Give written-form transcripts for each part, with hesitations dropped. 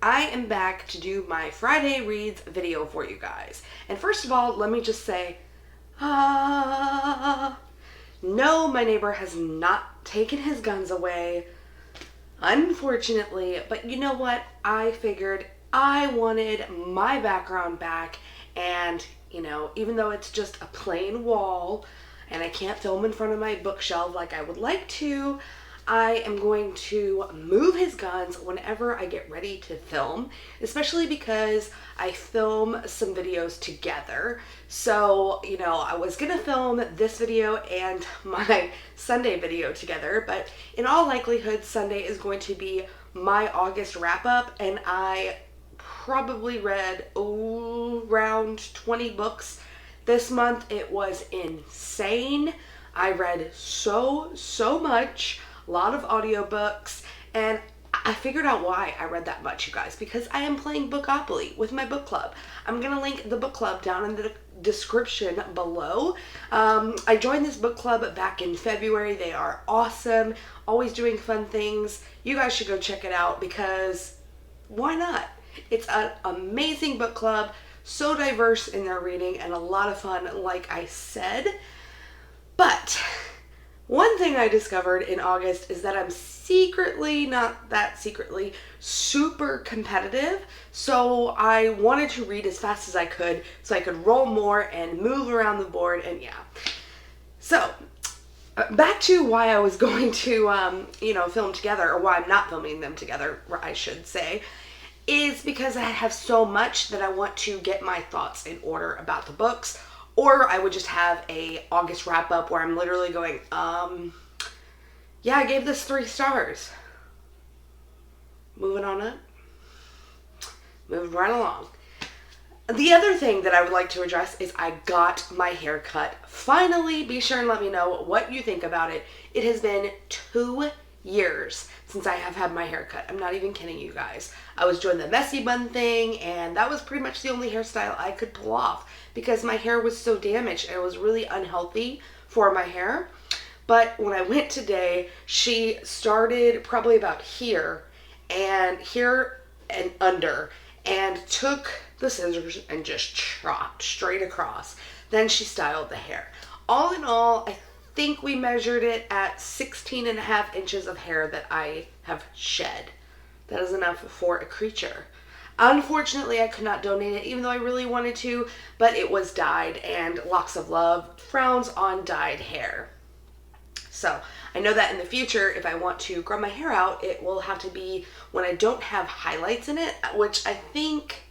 I am back to do my Friday Reads video for you guys. And first of all, let me just say, no, my neighbor has not taken his guns away, unfortunately, but you know what? I figured I wanted my background back, and, you know, even though it's just a plain wall, and I can't film in front of my bookshelf like I would like to, I am going to move his guns whenever I get ready to film, especially because I film some videos together. So, you know, I was gonna film this video and my Sunday video together, but in all likelihood, Sunday is going to be my August wrap up, and I probably read around 20 books this month. It was insane. I read so much. A lot of audiobooks, and I figured out why I read that much, you guys, because I am playing Bookopoly with my book club. I'm gonna link the book club down in the description below. I joined this book club back in February. They are awesome, always doing fun things. You guys should go check it out, because why not? It's an amazing book club, so diverse in their reading and a lot of fun, like I said. But one thing I discovered in August is that I'm not that secretly, super competitive. So I wanted to read as fast as I could so I could roll more and move around the board, and yeah. So back to why I was going to, film together, or why I'm not filming them together, I should say, is because I have so much that I want to get my thoughts in order about the books. Or I would just have a August wrap up where I'm literally going, yeah, I gave this 3 stars. Moving on up. Moving right along. The other thing that I would like to address is I got my hair cut. Finally, be sure and let me know what you think about it. It has been 2 years since I have had my hair cut. I'm not even kidding you guys. I was doing the messy bun thing, and that was pretty much the only hairstyle I could pull off because my hair was so damaged and it was really unhealthy for my hair. But when I went today, she started probably about here and under, and took the scissors and just chopped straight across. Then she styled the hair. All in all, I think we measured it at 16.5 inches of hair that I have shed. That is enough for a creature. Unfortunately, I could not donate it, even though I really wanted to, but it was dyed, and Locks of Love frowns on dyed hair. So I know that in the future, if I want to grow my hair out, it will have to be when I don't have highlights in it, which I think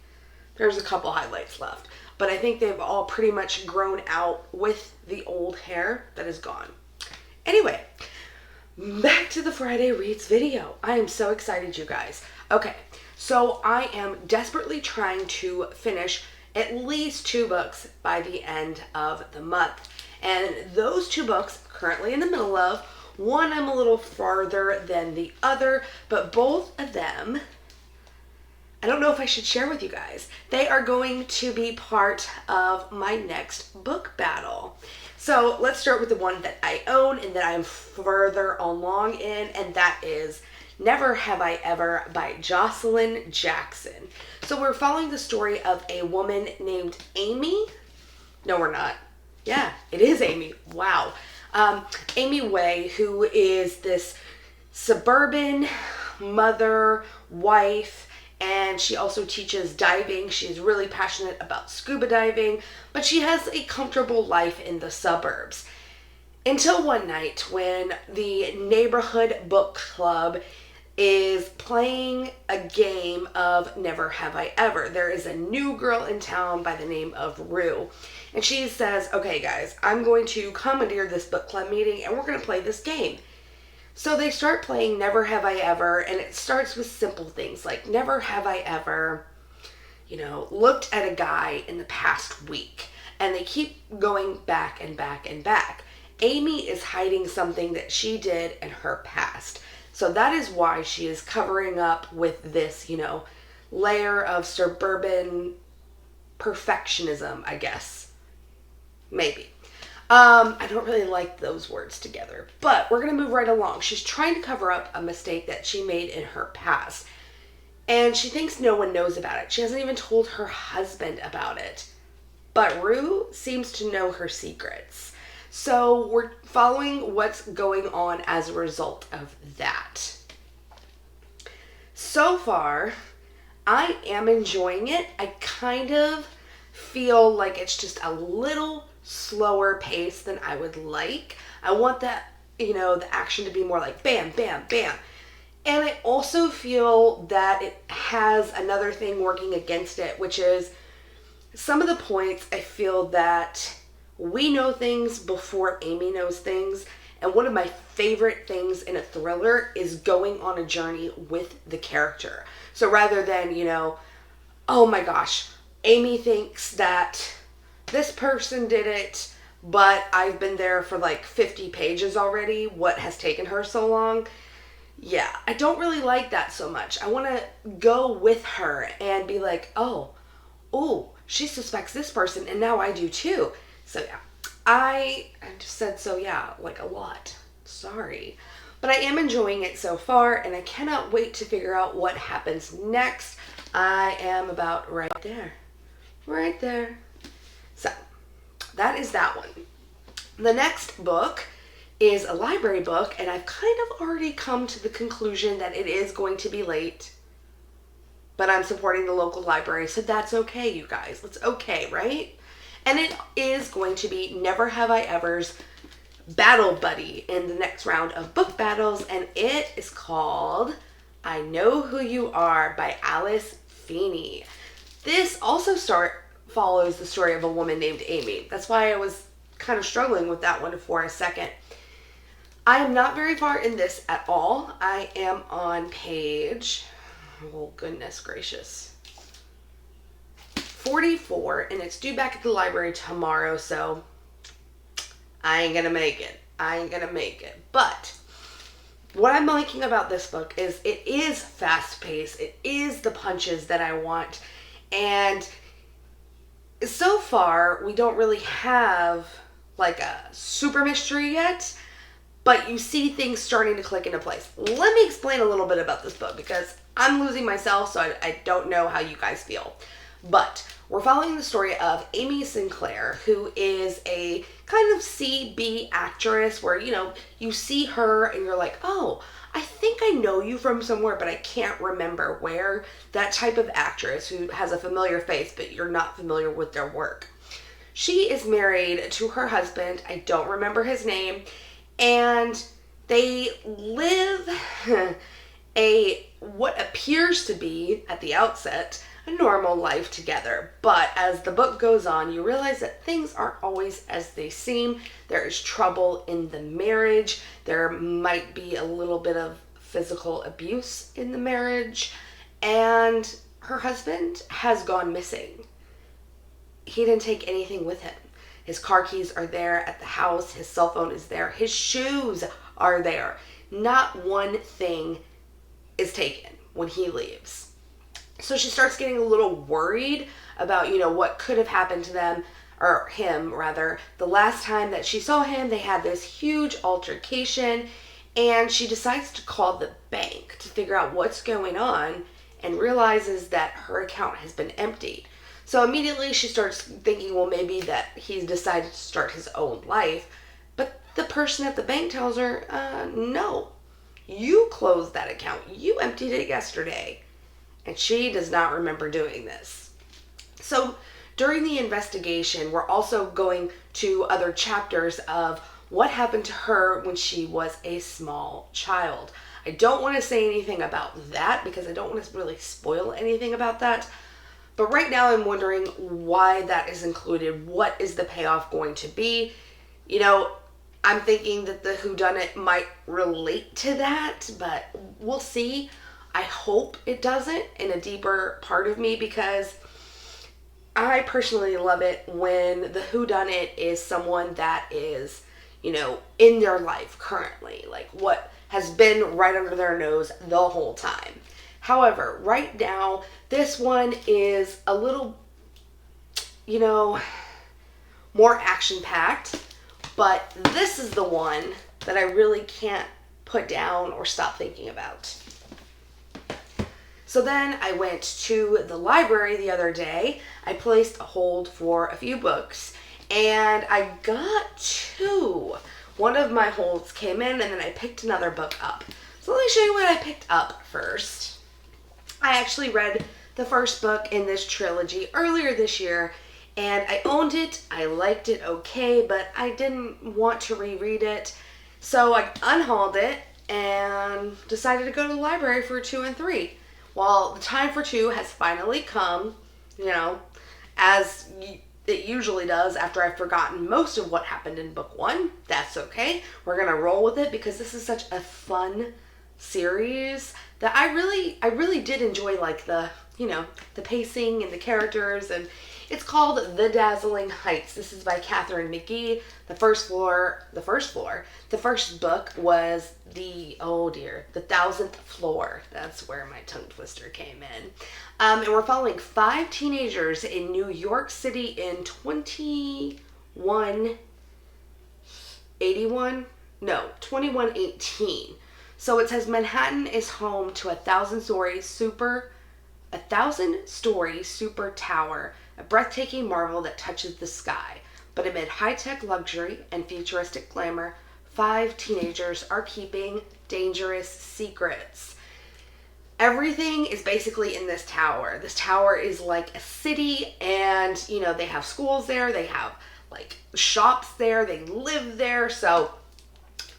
there's a couple highlights left, but I think they've all pretty much grown out with the old hair that is gone. Anyway, back to the Friday Reads video. I am so excited, you guys. Okay, so I am desperately trying to finish at least 2 books by the end of the month. And those 2 books, currently in the middle of, one I'm a little farther than the other, but both of them, I don't know if I should share with you guys. They are going to be part of my next book battle. So let's start with the one that I own and that I'm further along in, and that is Never Have I Ever by Jocelyn Jackson. So we're following the story of a woman named Amy. No, we're not. Yeah, it is Amy. Wow. Amy Way, who is this suburban mother, wife, and she also teaches diving. She's really passionate about scuba diving, but she has a comfortable life in the suburbs. Until one night when the neighborhood book club is playing a game of Never Have I Ever. There is a new girl in town by the name of Rue. And she says, okay guys, I'm going to commandeer this book club meeting and we're going to play this game. So they start playing Never Have I Ever, and it starts with simple things like, never have I ever, looked at a guy in the past week. And they keep going back and back and back. Amy is hiding something that she did in her past. So that is why she is covering up with this, layer of suburban perfectionism, I guess. Maybe. I don't really like those words together, but we're going to move right along. She's trying to cover up a mistake that she made in her past. And she thinks no one knows about it. She hasn't even told her husband about it. But Rue seems to know her secrets. So we're following what's going on as a result of that. So far, I am enjoying it. I kind of feel like it's just a little slower pace than I would like. I want that, the action to be more like bam, bam, bam. And I also feel that it has another thing working against it, which is some of the points I feel that we know things before Amy knows things. And one of my favorite things in a thriller is going on a journey with the character. So rather than, oh my gosh, Amy thinks that this person did it, but I've been there for like 50 pages already. What has taken her so long? Yeah, I don't really like that so much. I want to go with her and be like, oh, she suspects this person and now I do too. So yeah, I just said so yeah, like a lot. Sorry. But I am enjoying it so far and I cannot wait to figure out what happens next. I am about right there. Right there. So, that is that one. The next book is a library book, and I've kind of already come to the conclusion that it is going to be late, but I'm supporting the local library, so that's okay, you guys. It's okay, right? And it is going to be Never Have I Ever's battle buddy in the next round of book battles, and it is called I Know Who You Are by Alice Feeney. This also follows the story of a woman named Amy. That's why I was kind of struggling with that one for a second. I am not very far in this at all. I am on page, oh goodness gracious, 44, and it's due back at the library tomorrow, so I ain't gonna make it. But what I'm liking about this book is it is fast-paced. It is the punches that I want. And so far, we don't really have like a super mystery yet, but you see things starting to click into place. Let me explain a little bit about this book because I'm losing myself, so I don't know how you guys feel. But we're following the story of Amy Sinclair, who is a kind of C-B actress where, you see her and you're like, oh, I think I know you from somewhere, but I can't remember where. That type of actress who has a familiar face, but you're not familiar with their work. She is married to her husband. I don't remember his name. And they live what appears to be, at the outset, a normal life together. But as the book goes on, you realize that things aren't always as they seem. There is trouble in the marriage. There might be a little bit of physical abuse in the marriage. And her husband has gone missing. He didn't take anything with him. His car keys are there at the house. His cell phone is there. His shoes are there. Not one thing is taken when he leaves. So she starts getting a little worried about, what could have happened to them, or him rather. The last time that she saw him, they had this huge altercation, and she decides to call the bank to figure out what's going on and realizes that her account has been emptied. So immediately she starts thinking, well, maybe that he's decided to start his own life. But the person at the bank tells her, no, you closed that account. You emptied it yesterday. And she does not remember doing this. So during the investigation, we're also going to other chapters of what happened to her when she was a small child. I don't want to say anything about that because I don't want to really spoil anything about that. But right now I'm wondering why that is included. What is the payoff going to be? I'm thinking that the whodunit might relate to that, but we'll see. I hope it doesn't in a deeper part of me because I personally love it when the whodunit is someone that is, in their life currently, like what has been right under their nose the whole time. However, right now, this one is a little, more action-packed, but this is the one that I really can't put down or stop thinking about. So then I went to the library the other day. I placed a hold for a few books, and I got two. One of my holds came in, and then I picked another book up. So let me show you what I picked up first. I actually read the first book in this trilogy earlier this year, and I owned it. I liked it okay, but I didn't want to reread it. So I unhauled it and decided to go to the library for 2 and 3. Well, the time for 2 has finally come, as it usually does after I've forgotten most of what happened in book 1. That's okay. We're going to roll with it because this is such a fun series that I really did enjoy, like the pacing and the characters, and it's called The Dazzling Heights. This is by Katherine McGee. The first book was the 1000th Floor. That's where my tongue twister came in. And we're following 5 teenagers in New York City in 2118. So it says Manhattan is home to a 1,000-story super tower, a breathtaking marvel that touches the sky. But amid high-tech luxury and futuristic glamour, 5 teenagers are keeping dangerous secrets. Everything is basically in this tower. This tower is like a city, and they have schools there, they have like shops there, they live there. So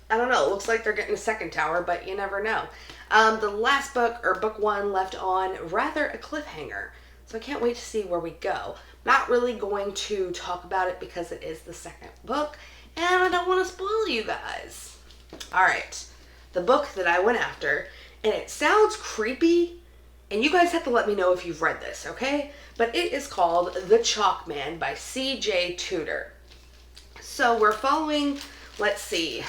I don't know, it looks like they're getting a second tower, but you never know. The last book, or book 1, left on rather a cliffhanger. So I can't wait to see where we go. Not really going to talk about it because it is the second book, and I don't want to spoil you guys. Alright, the book that I went after, and it sounds creepy, and you guys have to let me know if you've read this, okay? But it is called The Chalk Man by CJ Tudor. So we're following, let's see,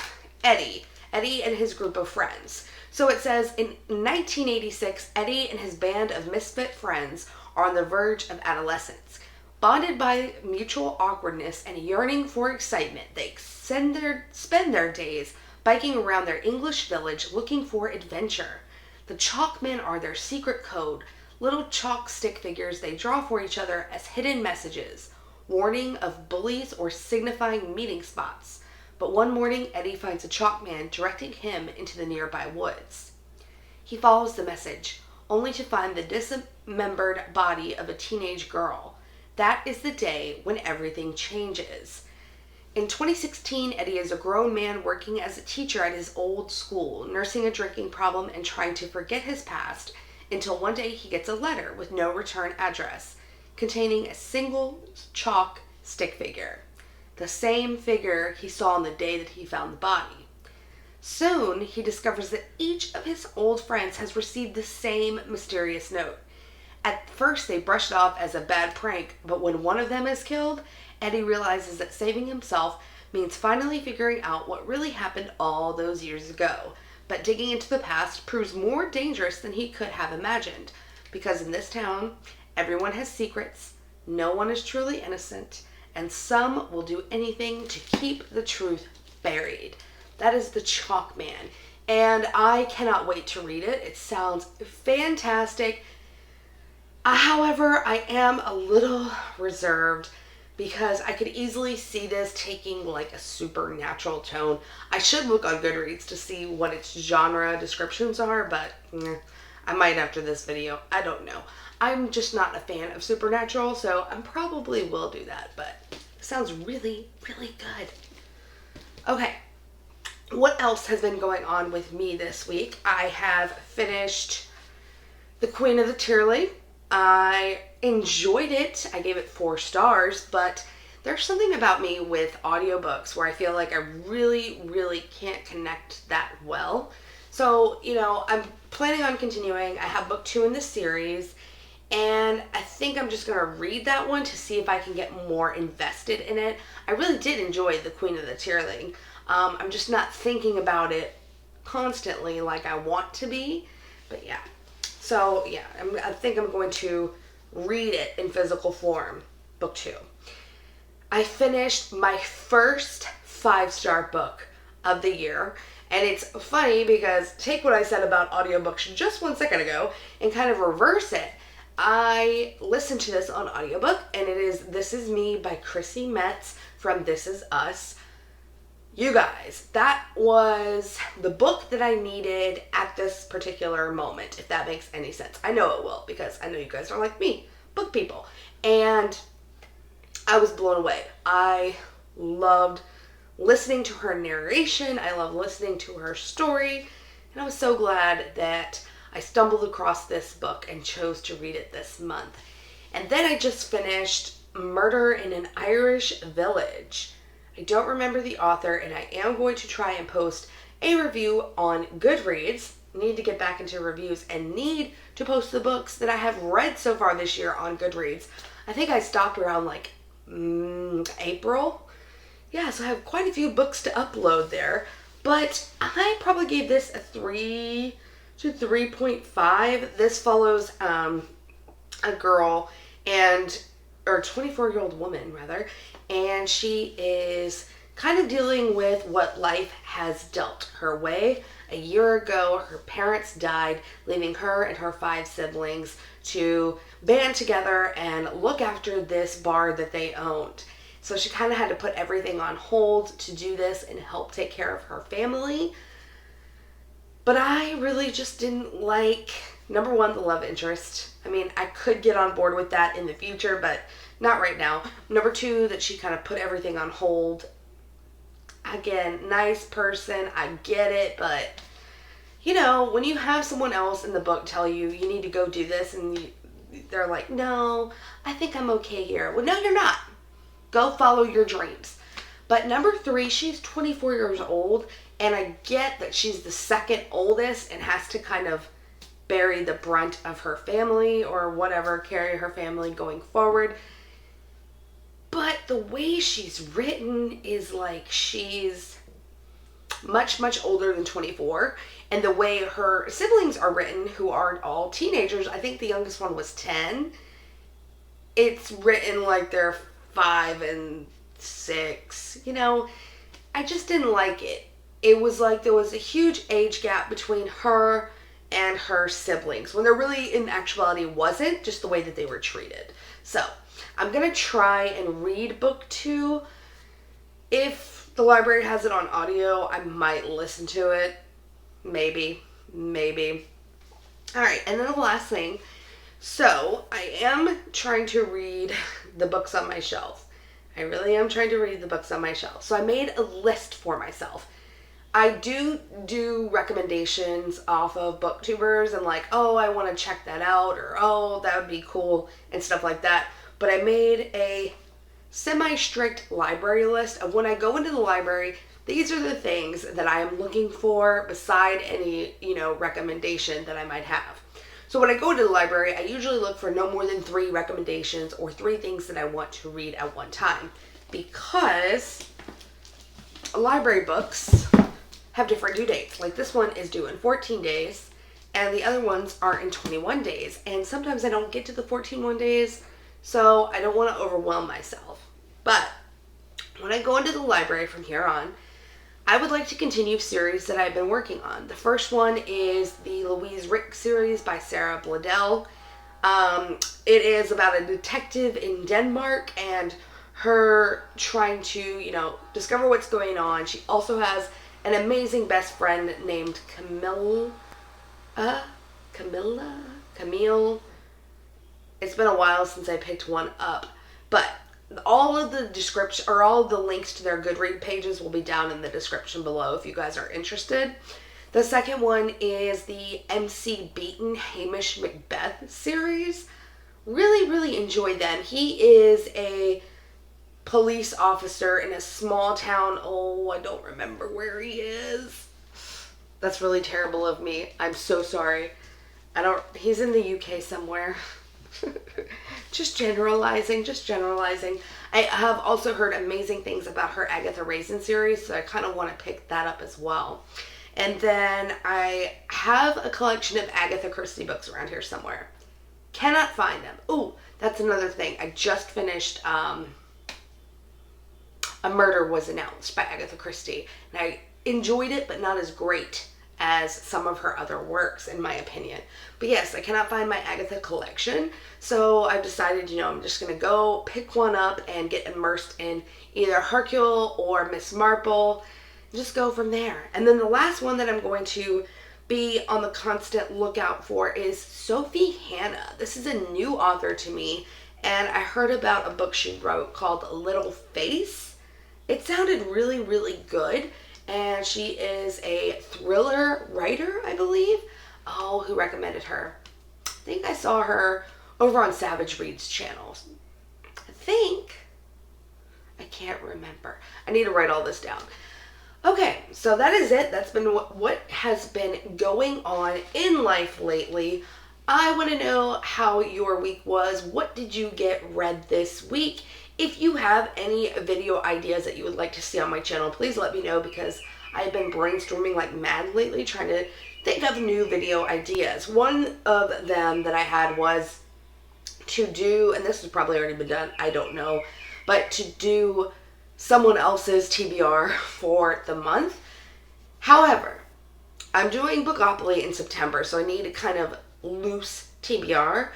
Eddie and his group of friends. So it says, in 1986, Eddie and his band of misfit friends are on the verge of adolescence. Bonded by mutual awkwardness and yearning for excitement, they spend their days biking around their English village looking for adventure. The Chalkmen are their secret code, little chalk stick figures they draw for each other as hidden messages, warning of bullies or signifying meeting spots. But one morning, Eddie finds a Chalkman directing him into the nearby woods. He follows the message, only to find the dismembered body of a teenage girl. That is the day when everything changes. In 2016, Eddie is a grown man working as a teacher at his old school, nursing a drinking problem and trying to forget his past, until one day he gets a letter with no return address, containing a single chalk stick figure. The same figure he saw on the day that he found the body. Soon, he discovers that each of his old friends has received the same mysterious note. At first, they brush it off as a bad prank, but when one of them is killed, Eddie realizes that saving himself means finally figuring out what really happened all those years ago. But digging into the past proves more dangerous than he could have imagined, because in this town, everyone has secrets, no one is truly innocent, and some will do anything to keep the truth buried. That is The Chalk Man, and I cannot wait to read it. It sounds fantastic. However, I am a little reserved because I could easily see this taking like a supernatural tone. I should look on Goodreads to see what its genre descriptions are, but I might after this video. I don't know. I'm just not a fan of supernatural, so I probably will do that, but it sounds really, really good. Okay, what else has been going on with me this week? I have finished The Queen of the Tyrlee. I enjoyed it. I gave it 4 stars, but there's something about me with audiobooks where I feel like I really, really can't connect that well. So, I'm planning on continuing. I have book 2 in this series, and I think I'm just going to read that one to see if I can get more invested in it. I really did enjoy The Queen of the Tyrlee. I'm just not thinking about it constantly like I want to be, but yeah. So yeah, I think I'm going to read it in physical form, book 2. I finished my first 5-star book of the year, And it's funny because take what I said about audiobooks just 1 second ago and kind of reverse it. I listened to this on audiobook, and it is This Is Me by Chrissy Metz from This Is Us. You guys, that was the book that I needed at this particular moment, if that makes any sense. I know it will, because I know you guys are like me, book people. And I was blown away. I loved listening to her narration. I loved listening to her story. And I was so glad that I stumbled across this book and chose to read it this month. And then I just finished Murder in an Irish Village. I don't remember the author, and I am going to try and post a review on Goodreads. Need to get back into reviews and need to post the books that I have read so far this year on Goodreads. I think I stopped around like April. Yeah, so I have quite a few books to upload there. But I probably gave this a 3 to 3.5. This follows a girl or 24-year-old woman rather, and she is kind of dealing with what life has dealt her way. A year ago, her parents died, leaving her and her 5 siblings to band together and look after this bar that they owned. So she kind of had to put everything on hold to do this and help take care of her family. But I really just didn't like, number one, the love interest. I mean, I could get on board with that in the future, but not right now. Number 2, that she kind of put everything on hold. Again, nice person, I get it, but you know, when you have someone else in the book tell you you need to go do this, and they're like, no, I think I'm okay here. Well, no, you're not. Go follow your dreams. But number 3, she's 24 years old, and I get that she's the second oldest and has to kind of bury the brunt of her family or whatever, carry her family going forward. But the way she's written is like she's much, much older than 24. And the way her siblings are written, who are all teenagers, I think the youngest one was 10. It's written like they're 5 and 6. You know, I just didn't like it. It was like there was a huge age gap between her and her siblings, when there really in actuality wasn't, just the way that they were treated. So I'm going to try and read book 2. If the library has it on audio, I might listen to it. Maybe. Alright, and then the last thing. So, I am trying to read the books on my shelf. I really am trying to read the books on my shelf. So I made a list for myself. I do recommendations off of booktubers and like, oh, I want to check that out, or oh, that would be cool, and stuff like that. But I made a semi-strict library list of when I go into the library, these are the things that I am looking for beside any, recommendation that I might have. So when I go to the library, I usually look for no more than 3 recommendations or 3 things that I want to read at one time, because library books have different due dates. Like this one is due in 14 days and the other ones are in 21 days. And sometimes I don't get to the 14 days, so I don't want to overwhelm myself. But when I go into the library from here on, I would like to continue series that I've been working on. The first one is the Louise Rick series by Sara Blaedel. It is about a detective in Denmark and her trying to, discover what's going on. She also has an amazing best friend named Camille. It's been a while since I picked one up, but all of the description or all of the links to their Goodreads pages will be down in the description below if you guys are interested. The second one is the MC Beaton Hamish Macbeth series. Really, really enjoy them. He is a police officer in a small town. Oh, I don't remember where he is. That's really terrible of me. I'm so sorry. He's in the UK somewhere. Just generalizing. I have also heard amazing things about her Agatha Raisin series, so I kind of want to pick that up as well. And then I have a collection of Agatha Christie books around here somewhere. Cannot find them. Ooh, that's another thing. I just finished A Murder Was Announced by Agatha Christie. And enjoyed it, but not as great as some of her other works, in my opinion. But yes, I cannot find my Agatha collection, so I've decided, I'm just going to go pick one up and get immersed in either Hercule or Miss Marple, and just go from there. And then the last one that I'm going to be on the constant lookout for is Sophie Hannah. This is a new author to me, and I heard about a book she wrote called Little Face. It sounded really, really good. And she is a thriller writer, I believe. Oh, who recommended her? I think I saw her over on Savage Reads channel. I can't remember. I need to write all this down. Okay, so that is it. That's been what has been going on in life lately. I want to know how your week was. What did you get read this week? If you have any video ideas that you would like to see on my channel, please let me know, because I've been brainstorming like mad lately, trying to think of new video ideas. One of them that I had was to do, and this has probably already been done, I don't know, but to do someone else's TBR for the month. However, I'm doing Bookopoly in September, so I need a kind of loose TBR.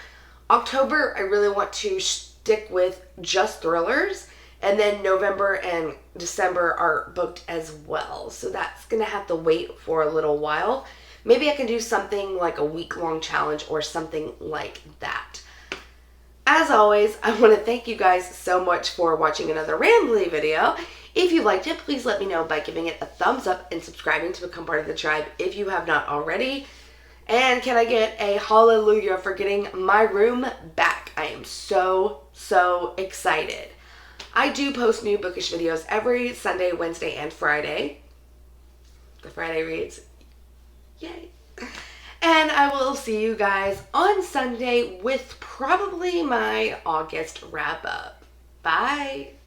October, I really want to stick with just thrillers, and then November and December are booked as well, so that's gonna have to wait for a little while. Maybe I can do something like a week-long challenge or something like that. As always, I want to thank you guys so much for watching another rambly video. If you liked it, please let me know by giving it a thumbs up and subscribing to become part of the tribe if you have not already. And can I get a hallelujah for getting my room back? I am so excited. I do post new bookish videos every Sunday, Wednesday, and Friday. The Friday reads. Yay. And I will see you guys on Sunday with probably my August wrap up. Bye.